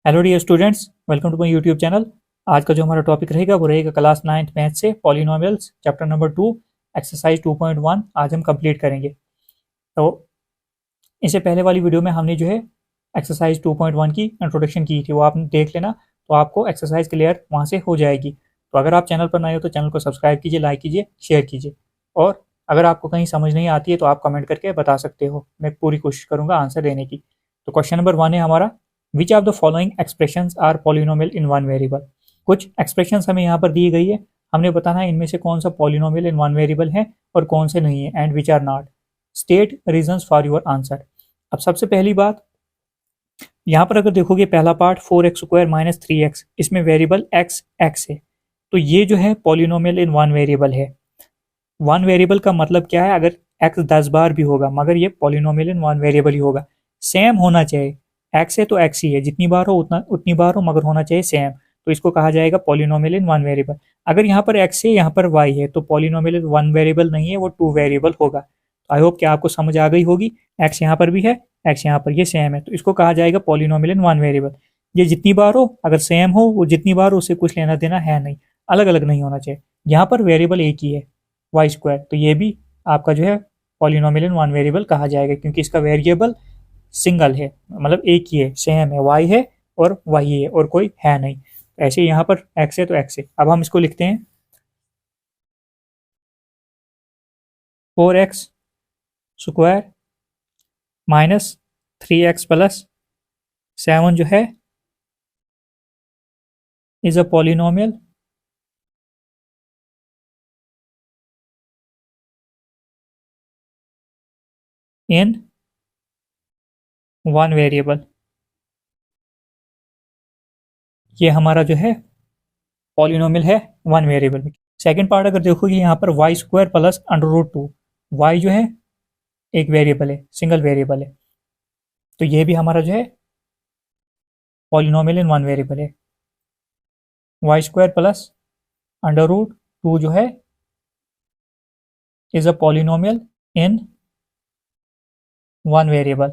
Hello dear students, welcome to my YouTube channel. आज का जो हमारा टॉपिक रहेगा वो रहेगा क्लास 9th मैथ से पॉलिनोमियल्स चैप्टर नंबर 2 एक्सरसाइज 2.1 आज हम कंप्लीट करेंगे। तो इससे पहले वाली वीडियो में हमने जो है एक्सरसाइज 2.1 की इंट्रोडक्शन की थी, वो आप देख लेना तो आपको एक्सरसाइज क्लियर वहाँ से हो जाएगी। तो अगर आप चैनल पर नए हो तो चैनल को सब्सक्राइब कीजिए, लाइक कीजिए, शेयर कीजिए। और अगर आपको कहीं समझ नहीं आती है तो आप कमेंट करके बता सकते हो, मैं पूरी कोशिश करूँगा आंसर देने की। तो क्वेश्चन नंबर 1 है हमारा, which of the following expressions are polynomial in one variable. कुछ एक्सप्रेशंस हमें यहाँ पर दी गई है, हमने बताना है इनमें से कौन सा पॉलिनोमियल इन वन वेरिएबल है और कौन से नहीं है, and which are not. State reasons for your answer. अब सबसे पहली बात, यहाँ पर अगर देखोगे पहला पार्ट 4x² माइनस 3x, इसमें वेरिएबल x x है, तो ये जो है पॉलिनोमियल इन वन वेरिएबल है। वन वेरिएबल का मतलब क्या है, अगर x 10 बार भी होगा मगर ये पॉलिनोमियल इन वन वेरिएबल ही होगा। सेम होना चाहिए, x है तो x ही है, जितनी बार हो उतनी बार हो, मगर होना चाहिए सेम, तो इसको कहा जाएगा पॉलिनोमियल इन वन वेरिएबल। अगर यहाँ पर x है यहाँ पर y है तो पॉलिनोमियल इन वन वेरिएबल नहीं है, वो टू वेरिएबल होगा। आई होप कि आपको समझ आ गई होगी। x यहाँ पर भी है, x यहाँ पर, ये सेम है, तो इसको कहा जाएगा पॉलिनोमियल इन वन वेरिएबल। ये जितनी बार हो, अगर सेम हो, वो जितनी बार हो उससे कुछ लेना देना है नहीं, अलग अलग नहीं होना चाहिए। यहाँ पर वेरिएबल एक ही है y², तो ये भी आपका जो है पॉलिनोमियल इन वन वेरिएबल कहा जाएगा, क्योंकि इसका वेरिएबल सिंगल है, मतलब एक ही है, सेम है, y है और y है और कोई है नहीं। ऐसे यहाँ पर x है तो x है। अब हम इसको लिखते हैं 4x² माइनस 3x प्लस 7 जो है is a polynomial in one variable. ये हमारा जो है पॉलिनोमियल है वन वेरिएबल में। सेकंड पार्ट अगर देखोगे यहाँ पर y² प्लस √2, y जो है एक वेरिएबल है, सिंगल वेरिएबल है, तो ये भी हमारा जो है पॉलिनोमियल इन वन वेरिएबल है। y² प्लस √2 जो है is a polynomial in one variable.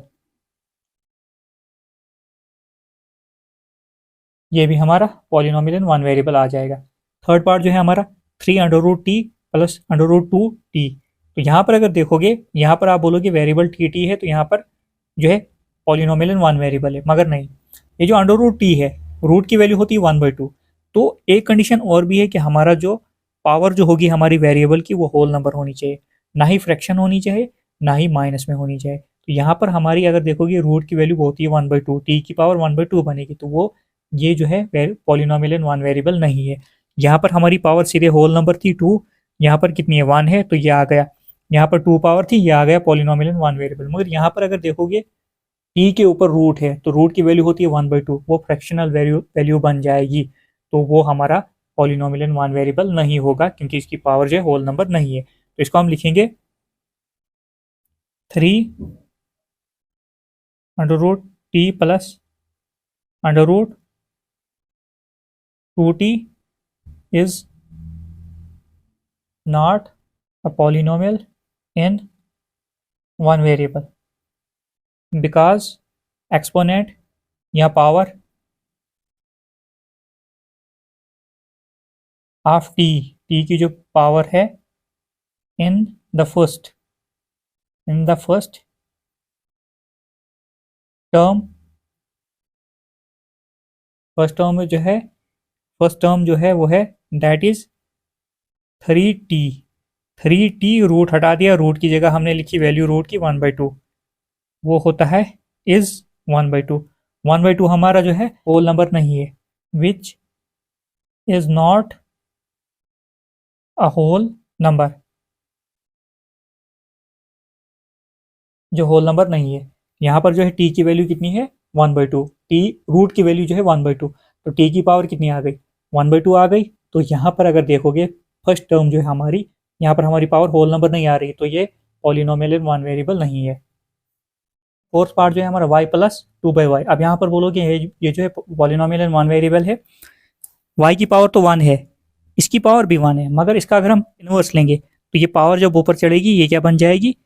ये भी हमारा पॉलिनोमियल इन वन वेरिएबल आ जाएगा। थर्ड पार्ट जो है हमारा 3√t प्लस √2t, तो यहाँ पर अगर देखोगे यहाँ पर आप बोलोगे वेरिएबल टी है, तो यहाँ पर जो है पॉलिनोमियल इन वन वेरिएबल है, मगर नहीं, ये जो √t है, रूट की वैल्यू होती है 1/2। तो एक कंडीशन और भी है कि हमारा जो पावर जो होगी हमारी वेरिएबल की, वो होल नंबर होनी चाहिए, ना ही फ्रैक्शन होनी चाहिए, ना ही माइनस में होनी चाहिए। तो यहाँ पर हमारी अगर देखोगे रूट की वैल्यू होती है 1/2, टी की पावर 1/2 बनेगी, तो वो ये जो है पॉलिनोमियल इन वन वेरिएबल नहीं है। यहाँ पर हमारी पावर सीधे होल नंबर थी 2, यहाँ पर कितनी है 1 है, तो ये आ गया, यहाँ पर 2 पावर थी, ये आ गया पॉलिनोमियल इन वन वेरिएबल। मगर यहाँ पर अगर देखोगे टी के ऊपर रूट है, तो रूट की वैल्यू होती है 1/2, वो फ्रैक्शनल वैल्यू बन जाएगी, तो वो हमारा पॉलिनोमियल इन वन वेरिएबल नहीं होगा, क्योंकि इसकी पावर जो है होल नंबर नहीं है। तो इसको हम लिखेंगे 3√t plus √2t is not a polynomial in one variable because exponent या पावर ऑफ टी की जो पावर है in the first term, first term जो है वो है that is 3t। 3t root हटा दिया, रूट की जगह हमने लिखी वैल्यू रूट की 1/2, वो होता है इज 1/2। 1/2 हमारा जो है होल नंबर नहीं है, which is not a whole number, जो होल नंबर नहीं है। यहाँ पर जो है टी की वैल्यू कितनी है 1/2, टी रूट की वैल्यू जो है 1/2, तो टी की पावर कितनी आ गई 1/2 आ गई। तो यहाँ पर अगर देखोगे फर्स्ट टर्म जो है हमारी, यहाँ पर हमारी पावर होल नंबर नहीं आ रही, तो ये पॉलिनोमियल इन वन वेरिएबल नहीं है। फोर्थ पार्ट जो है हमारा y प्लस 2/y। अब यहाँ पर बोलोगे ये जो है पॉलिनोमियल इन वन वेरिएबल है, y की पावर तो 1 है, इसकी पावर भी 1 है, मगर इसका अगर हम इनवर्स लेंगे तो ये पावर जब ऊपर चढ़ेगी ये क्या बन जाएगी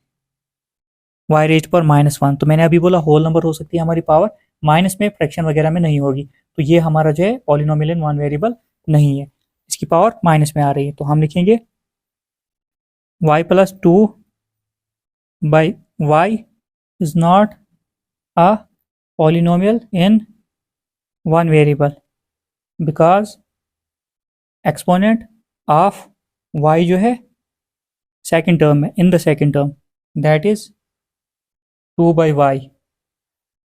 y रेज़्ड पर -1। तो मैंने अभी बोला होल नंबर हो सकती है हमारी पावर, माइनस में, फ्रैक्शन वगैरह में नहीं होगी। तो ये हमारा जो है पॉलिनोमियल इन वन वेरिएबल नहीं है, इसकी पावर माइनस में आ रही है। तो हम लिखेंगे y plus two by y is not a polynomial in one variable because exponent of y जो है सेकेंड टर्म में, in the second term, that is 2/y,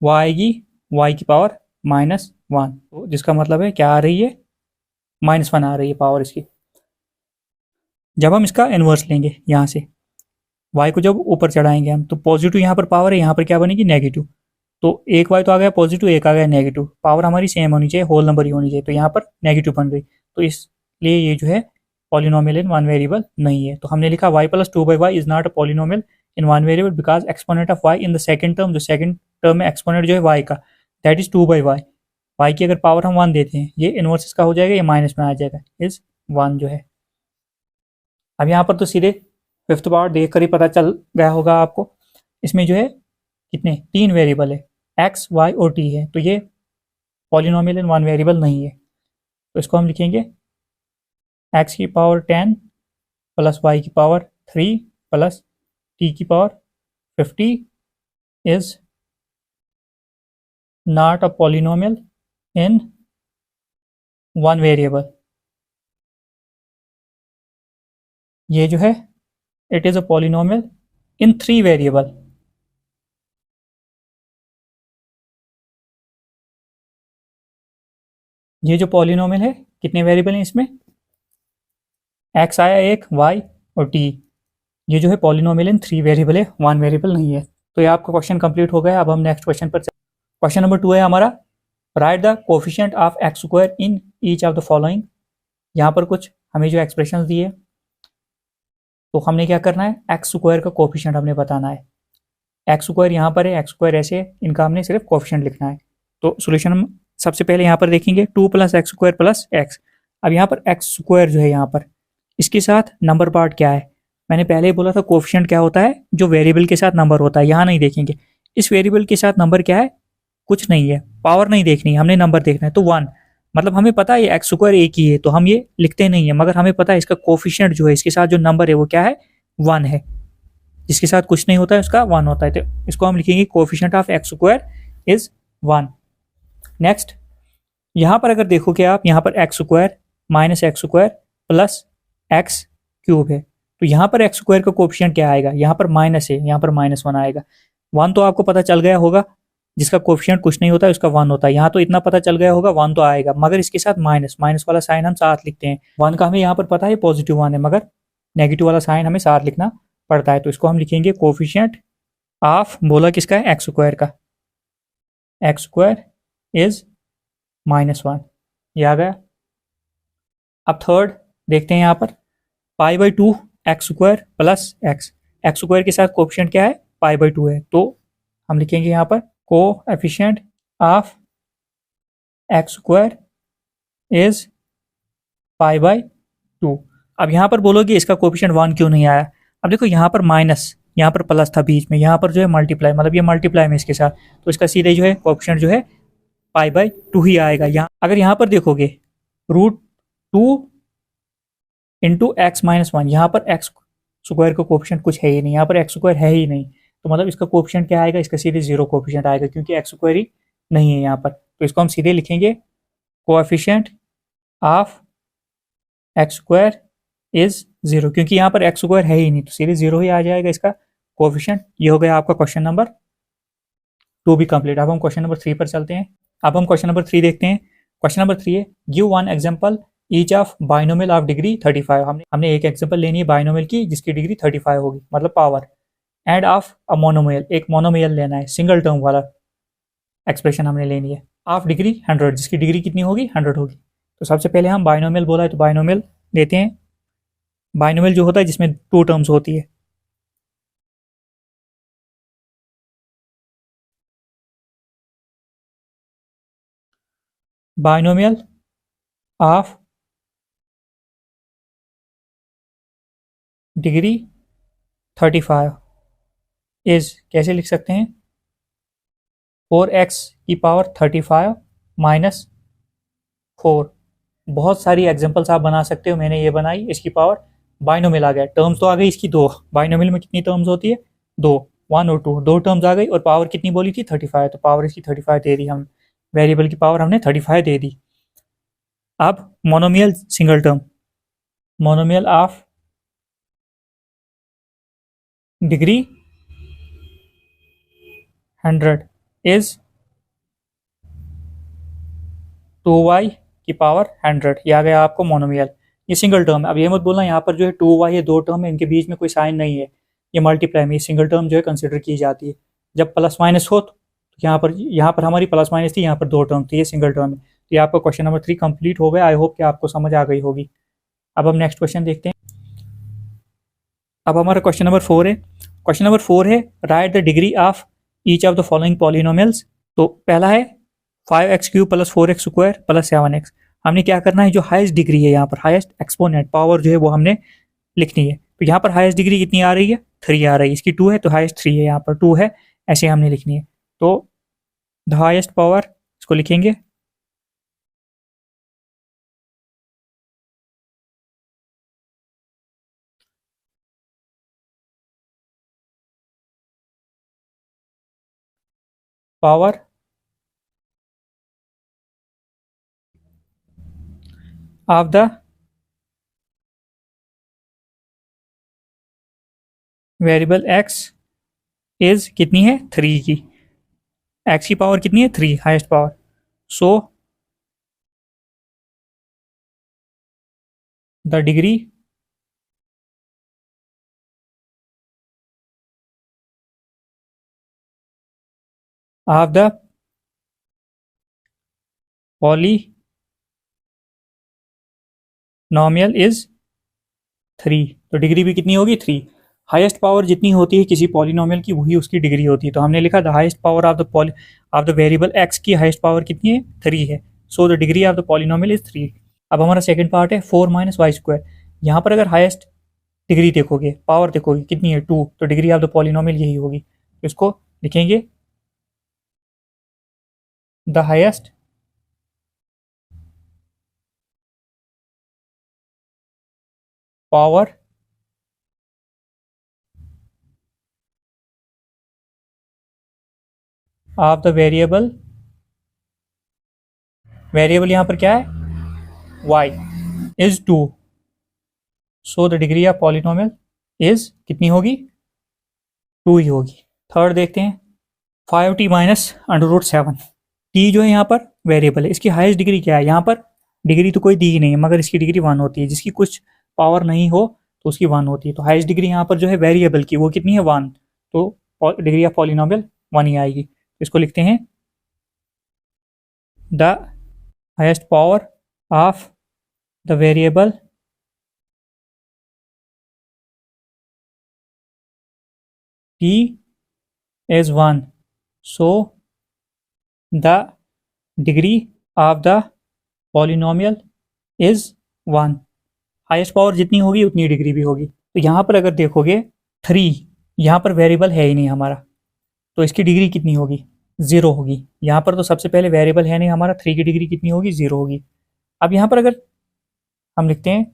वो आएगी y की पावर -1, तो जिसका मतलब है क्या आ रही है, -1 आ रही है पावर इसकी। जब हम इसका इन्वर्स लेंगे यहाँ से, y को जब ऊपर चढ़ाएंगे हम, तो पॉजिटिव यहाँ पर पावर है, यहाँ पर क्या बनेगी, नेगेटिव। तो एक y तो आ गया पॉजिटिव, एक आ गया नेगेटिव, पावर हमारी सेम होनी चाहिए, होल नंबर ही होनी चाहिए, तो यहाँ पर नेगेटिव बन गई। तो इसलिए ये जो है पॉलिनोमियल इन वन वेरिएबल नहीं है। तो हमने लिखा y plus two by y is not a polynomial in one variable because exponent of y in the second term, जो सेकंड टर्म में एक्सपोनेंट जो है y का, दैट इज 2/y। y की अगर पावर हम 1 देते हैं, ये इनवर्स इसका हो जाएगा, ये माइनस में आ जाएगा, इज 1 जो है। अब यहाँ पर तो सीधे फिफ्थ पार्ट देख कर ही पता चल गया होगा आपको, इसमें जो है कितने, 3 वेरिएबल है, x, y और t है, तो ये पॉलिनोमियल इन वन वेरिएबल नहीं है। तो इसको हम लिखेंगे x की पावर 10 प्लस y की पावर 3 प्लस t की power 50 is not a polynomial in one variable. ये जो है it is a polynomial in 3 variable. ये जो पॉलिनोमियल है, कितने वेरिएबल हैं इसमें, x आया एक, y और t। ये जो है पॉलिनोमियल इन 3 वेरिएबल है, 1 वेरिएबल नहीं है। तो ये आपका क्वेश्चन कंप्लीट हो गया। अब हम नेक्स्ट क्वेश्चन पर क्वेश्चन नंबर 2 है हमारा, right the coefficient of x square in each of the following. यहाँ पर कुछ हमें जो एक्सप्रेशन दिए, तो हमने क्या करना है, एक्स स्क्वायर का कोफिशिएंट हमने बताना है। एक्स स्क्वायर यहाँ पर है, एक्स स्क्वायर ऐसे है, इनका हमने सिर्फ कोफिशिएंट लिखना है। तो सोल्यूशन हम सबसे पहले यहाँ पर देखेंगे 2 plus x square plus x. अब यहाँ पर एक्स स्क्वायर जो है यहाँ पर, इसके साथ नंबर पार्ट क्या है, मैंने पहले ही बोला था कोफिशिएंट क्या होता है, जो वेरिएबल के साथ नंबर होता है। यहाँ नहीं देखेंगे, इस वेरिएबल के साथ नंबर क्या है, कुछ नहीं है, पावर नहीं देखनी, हमने नंबर देखना है। तो 1, मतलब हमें पता है एक्स स्क्वायर एक ही है, तो हम ये लिखते नहीं है, मगर हमें पता है इसका कोफिशिएंट जो है, इसके साथ जो नंबर है वो क्या है, 1 है। जिसके साथ कुछ नहीं होता है उसका 1 होता है, तो इसको हम लिखेंगे coefficient of x square is 1। Next, यहाँ पर अगर देखोगे आप, यहाँ पर x square minus x square plus x cube है, तो यहाँ पर एक्स स्क्वायर का कोफिशिएंट क्या आएगा, यहाँ पर माइनस है, यहाँ पर -1 आएगा। 1 तो आपको पता चल गया होगा, जिसका कोफिशिएंट कुछ नहीं होता है उसका 1 होता है। यहाँ तो इतना पता चल गया होगा, 1 तो आएगा, मगर इसके साथ माइनस, माइनस वाला साइन हम साथ लिखते हैं। 1 का हमें यहाँ पर पता है पॉजिटिव 1 है, मगर नेगेटिव वाला साइन हमें साथ लिखना पड़ता है। तो इसको हम लिखेंगे कोफिशिएंट ऑफ, बोला किसका है, एक्स स्क्वायर का, एक्स स्क्वायर इज -1, ये आ गया। अब थर्ड देखते हैं यहाँ पर, π/2 x square plus x. X square के साथ कोफिशिएंट क्या है, π/2 है, तो हम लिखेंगे यहाँ पर coefficient of x square is π/2। अब यहाँ पर बोलोगे इसका कोफिशिएंट 1 क्यों नहीं आया। अब देखो यहाँ पर माइनस, यहाँ पर प्लस था बीच में, यहाँ पर जो है मल्टीप्लाई, मतलब ये मल्टीप्लाई में इसके साथ, तो इसका सीधे जो है कोफिशिएंट जो है π/2 ही आएगा। यहाँ अगर यहाँ पर देखोगे √2 इंटू एक्स माइनस 1, यहाँ पर एक्स स्क्वायर का कोफिशिएंट कुछ है ही नहीं, यहाँ पर एक्स स्क्वायर है ही नहीं, तो मतलब इसका कोफिशिएंट क्या आएगा, इसका सीधे 0 कोफिशिएंट आएगा, क्योंकि एक्स स्क्वायर ही नहीं है यहाँ पर। तो इसको हम सीधे लिखेंगे coefficient of x square is 0, क्योंकि यहाँ पर एक्स स्क्वायर है ही नहीं, तो सीधे 0 ही आ जाएगा इसका कोफिशिएंट। ये हो गया आपका क्वेश्चन नंबर 2 भी कंप्लीट। अब हम क्वेश्चन नंबर 3 पर चलते हैं। अब हम क्वेश्चन नंबर 3 देखते हैं। क्वेश्चन नंबर 3 है, give one example each of binomial of degree 35। हमने एक एग्जांपल लेनी है बाइनोमियल की जिसकी डिग्री 35 होगी, मतलब power, end of a monomial, एक मोनोमियल लेना है, सिंगल टर्म वाला एक्सप्रेशन हमने लेनी है, ऑफ डिग्री 100, जिसकी डिग्री कितनी होगी, 100 होगी। तो सबसे पहले हम बाइनोमियल बोला है तो बाइनोमियल लेते हैं। बाइनोमियल जो होता है जिसमें 2 टर्म्स होती है, बाइनोमियल ऑफ डिग्री 35 इज, कैसे लिख सकते हैं, 4x की पावर 35 माइनस 4। बहुत सारी एग्जांपल्स आप बना सकते हो, मैंने ये बनाई, इसकी पावर बाइनोमियल आ गया, टर्म्स तो आ गई इसकी दो, बाइनोमियल में कितनी टर्म्स होती है, दो, 1 और 2, दो टर्म्स आ गई, और पावर कितनी बोली थी 35, तो पावर इसकी 35 दे दी हम, वेरिएबल की पावर हमने 35 दे दी। अब monomial single term, monomial of degree 100 is 2y की पावर 100, ये आ गया आपको मोनोमियल। ये सिंगल टर्म है। अब ये मत बोलना यहाँ पर जो है 2y ये दो टर्म है, इनके बीच में कोई साइन नहीं है, ये मल्टीप्लाई में, ये सिंगल टर्म जो है कंसिडर की जाती है। जब प्लस माइनस हो तो यहाँ पर हमारी प्लस माइनस थी, यहाँ पर दो टर्म थी, ये सिंगल टर्म है। तो ये आपका क्वेश्चन नंबर 3 कंप्लीट हो गया। आई होप कि आपको समझ आ गई होगी। अब हम नेक्स्ट क्वेश्चन देखते हैं। अब हमारा क्वेश्चन नंबर 4 है। क्वेश्चन नंबर 4 है, right the degree of each of the following polynomials. तो पहला है 5x³ plus 4x² plus 7x। हमने क्या करना है, जो हाईएस्ट डिग्री है यहाँ पर, हाईएस्ट एक्सपोनेंट पावर जो है वो हमने लिखनी है। तो यहाँ पर हाईएस्ट डिग्री कितनी आ रही है, 3 आ रही है, इसकी 2 है तो हाईएस्ट 3 है, यहाँ पर 2 है, ऐसे हमने लिखनी है। तो द हाईएस्ट पावर इसको लिखेंगे power of the variable x is कितनी है, 3 की, x की पावर कितनी है, 3 highest power. So the degree of the polynomial is 3। तो डिग्री भी कितनी होगी, 3। हाईएस्ट पावर जितनी होती है किसी पॉलिनोमियल की वही उसकी डिग्री होती है। तो हमने लिखा the highest power of the variable x की हाईएस्ट पावर कितनी है, 3 है। So the degree of the polynomial is 3। अब हमारा सेकंड पार्ट है 4 माइनस वाई स्क्वायर। यहाँ पर अगर हाईएस्ट डिग्री देखोगे, पावर देखोगे कितनी है, 2, तो डिग्री ऑफ द पॉलिनोमियल यही होगी। तो इसको लिखेंगे the highest power of the variable, variable यहाँ पर क्या है, y is 2। So the degree of polynomial is कितनी होगी, 2 ही होगी। थर्ड देखते हैं 5t माइनस √7। t जो है यहाँ पर वेरिएबल है, इसकी हाईएस्ट डिग्री क्या है, यहाँ पर डिग्री तो कोई दी ही नहीं है, मगर इसकी डिग्री 1 होती है, जिसकी कुछ पावर नहीं हो तो उसकी 1 होती है। तो हाईएस्ट डिग्री यहाँ पर जो है वेरिएबल की वो कितनी है, 1। तो डिग्री ऑफ पॉलिनोमियल 1 ही आएगी। तो इसको लिखते हैं the highest power of the variable t is 1, so the degree of the polynomial is 1। Highest power जितनी होगी उतनी डिग्री भी होगी। तो यहाँ पर अगर देखोगे 3, यहाँ पर वेरिएबल है ही नहीं हमारा, तो इसकी डिग्री कितनी होगी, 0 होगी। यहाँ पर तो सबसे पहले वेरिएबल है नहीं हमारा, 3 की डिग्री कितनी होगी, 0 होगी। अब यहाँ पर अगर हम लिखते हैं,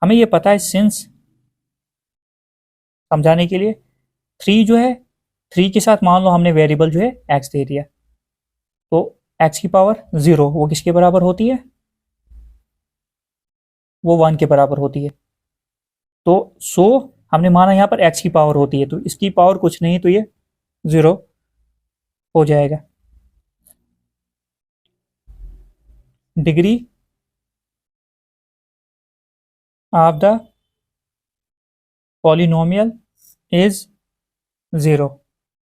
हमें ये पता है सिंस, समझाने के लिए 3 जो है, 3 के साथ मान लो हमने वेरिएबल जो है x दे दिया, तो x की पावर 0 वो किसके बराबर होती है, वो 1 के बराबर होती है। तो सो हमने माना यहाँ पर x की पावर होती है, तो इसकी पावर कुछ नहीं, तो ये 0 हो जाएगा। Degree of the polynomial is 0।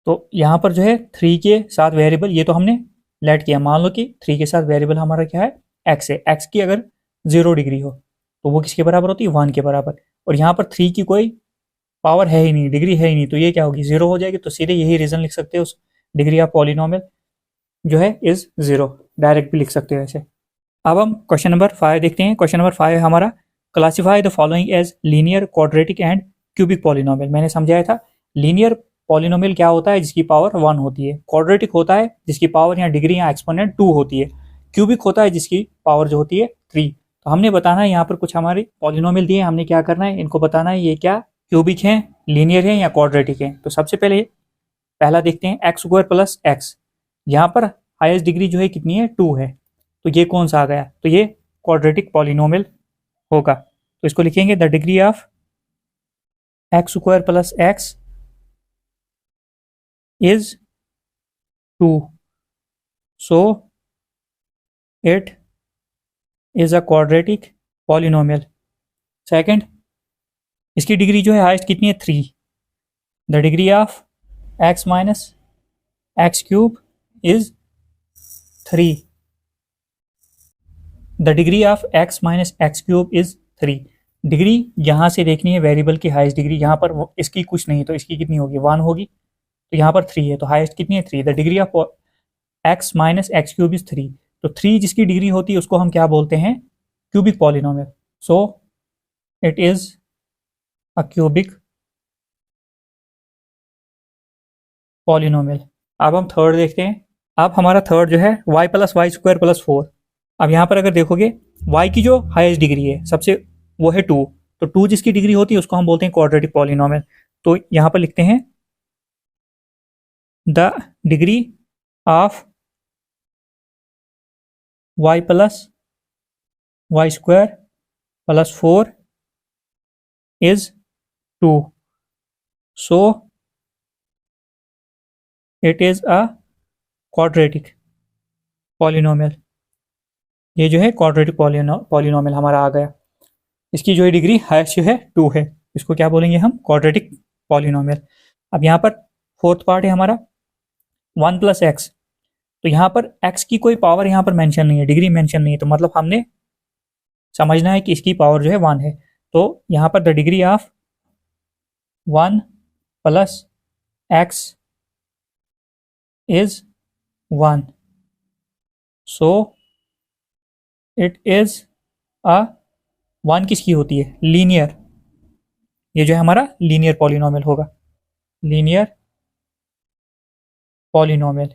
तो यहाँ पर जो है 3 के साथ वेरिएबल, ये तो हमने लेट किया, मान लो कि 3 के साथ वेरिएबल हमारा क्या है, x है। x की अगर 0 डिग्री हो तो वो किसके बराबर होती है, 1 के बराबर। और यहाँ पर 3 की कोई पावर है ही नहीं, डिग्री है ही नहीं, तो ये क्या होगी, 0 हो जाएगी। तो सीधे यही रीजन लिख सकते हो, उस डिग्री ऑफ पॉलिनोमियल जो है इज 0, डायरेक्ट भी लिख सकते हो ऐसे। अब हम क्वेश्चन नंबर 5 देखते हैं। क्वेश्चन नंबर 5 हमारा, classify the following as linear, quadratic and cubic polynomial. मैंने समझाया था लीनियर पॉलिनोमियल क्या होता है, जिसकी पावर 1 होती है। क्वाड्रेटिक होता है जिसकी पावर या डिग्री या एक्सपोनेंट 2 होती है। क्यूबिक होता है जिसकी पावर जो होती है 3। तो हमने बताना है यहाँ पर कुछ हमारे पॉलिनोमियल दिए, हमने क्या करना है, इनको बताना है ये क्या क्यूबिक है, लीनियर है या क्वाड्रेटिक है। तो सबसे पहले पहला देखते हैं एक्स स्क्वायर प्लस एक्स। यहाँ पर हाईएस्ट डिग्री जो है कितनी है, 2 है। तो ये कौन सा आ गया, तो ये क्वाड्रेटिक पॉलिनोमियल होगा। तो इसको लिखेंगे the degree of x square plus x is 2, so it is a quadratic polynomial. Second, इसकी डिग्री जो है हाईएस्ट कितनी है, 3। The degree of x minus x cube is 3। The degree of x minus x cube is 3। Degree यहाँ से देखनी है variable की हाईएस्ट डिग्री, यहाँ पर इसकी कुछ नहीं, तो इसकी कितनी होगी, 1 होगी। तो यहाँ पर 3 है, तो हाईएस्ट कितनी है, 3। The degree of x minus x cube is 3। तो 3 जिसकी डिग्री होती है उसको हम क्या बोलते हैं, cubic polynomial. So it is a cubic polynomial. अब हम थर्ड देखते हैं। अब हमारा थर्ड जो है y plus y square plus 4। अब यहाँ पर अगर देखोगे y की जो हाईएस्ट डिग्री है सबसे, वो है 2। तो 2 जिसकी डिग्री होती है उसको हम बोलते हैं क्वाड्रेटिक पॉलिनोमियल। तो यहाँ पर लिखते हैं the degree of y plus y square plus 4 is 2, so it is a quadratic polynomial. ये जो है क्वाड्रेटिक पॉलिनोमियल हमारा आ गया। इसकी जो है डिग्री हाईएस्ट जो है 2 है, इसको क्या बोलेंगे हम, क्वाड्रेटिक पॉलिनोमियल। अब यहाँ पर फोर्थ पार्ट है हमारा 1 प्लस एक्स। तो यहाँ पर x की कोई पावर यहाँ पर मेंशन नहीं है, डिग्री मेंशन नहीं है, तो मतलब हमने समझना है कि इसकी पावर जो है 1 है। तो यहाँ पर the degree of 1 plus x is 1, so it is अ 1 किसकी होती है, लीनियर। ये जो है हमारा लीनियर पॉलिनोमियल होगा, लीनियर पॉलिनोमियल।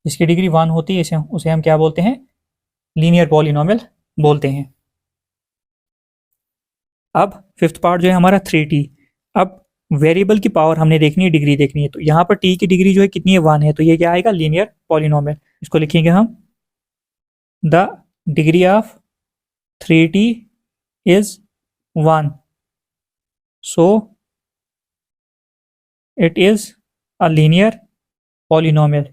इसकी डिग्री 1 होती है, इसे उसे हम क्या बोलते हैं, लीनियर पॉलिनोमियल बोलते हैं। अब फिफ्थ पार्ट जो है हमारा 3t। अब वेरिएबल की पावर हमने देखनी है, डिग्री देखनी है। तो यहाँ पर t की डिग्री जो है कितनी है, 1 है। तो ये क्या आएगा, लीनियर पॉलिनोमियल। इसको लिखेंगे हम the degree of 3t is 1, so it is a linear polynomial.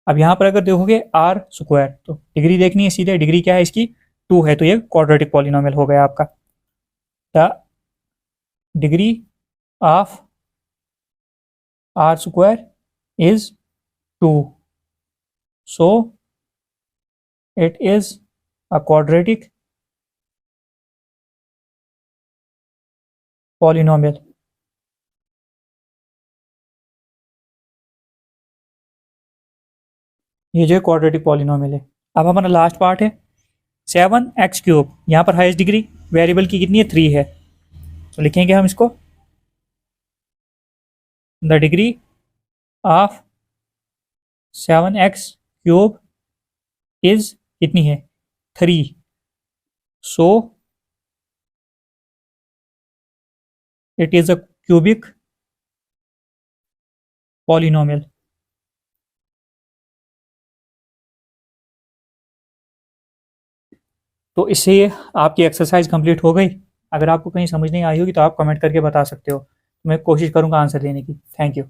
अब यहाँ पर अगर देखोगे आर स्क्वायर, तो डिग्री देखनी है सीधे, डिग्री क्या है इसकी, 2 है। तो ये क्वाड्रेटिक पॉलिनोमियल हो गया आपका। The degree of R square is 2, so it is a quadratic polynomial. ये जो है क्वाड्रेटिक पॉलिनोमियल है। अब हमारा लास्ट पार्ट है 7x क्यूब। यहाँ पर हाईएस्ट डिग्री वेरिएबल की कितनी है, 3 है। तो लिखेंगे हम इसको the degree of 7x cube is कितनी है, 3, सो it is a cubic polynomial. तो इससे आपकी एक्सरसाइज कंप्लीट हो गई। अगर आपको कहीं समझ नहीं आई होगी तो आप कमेंट करके बता सकते हो, मैं कोशिश करूंगा आंसर देने की। Thank you.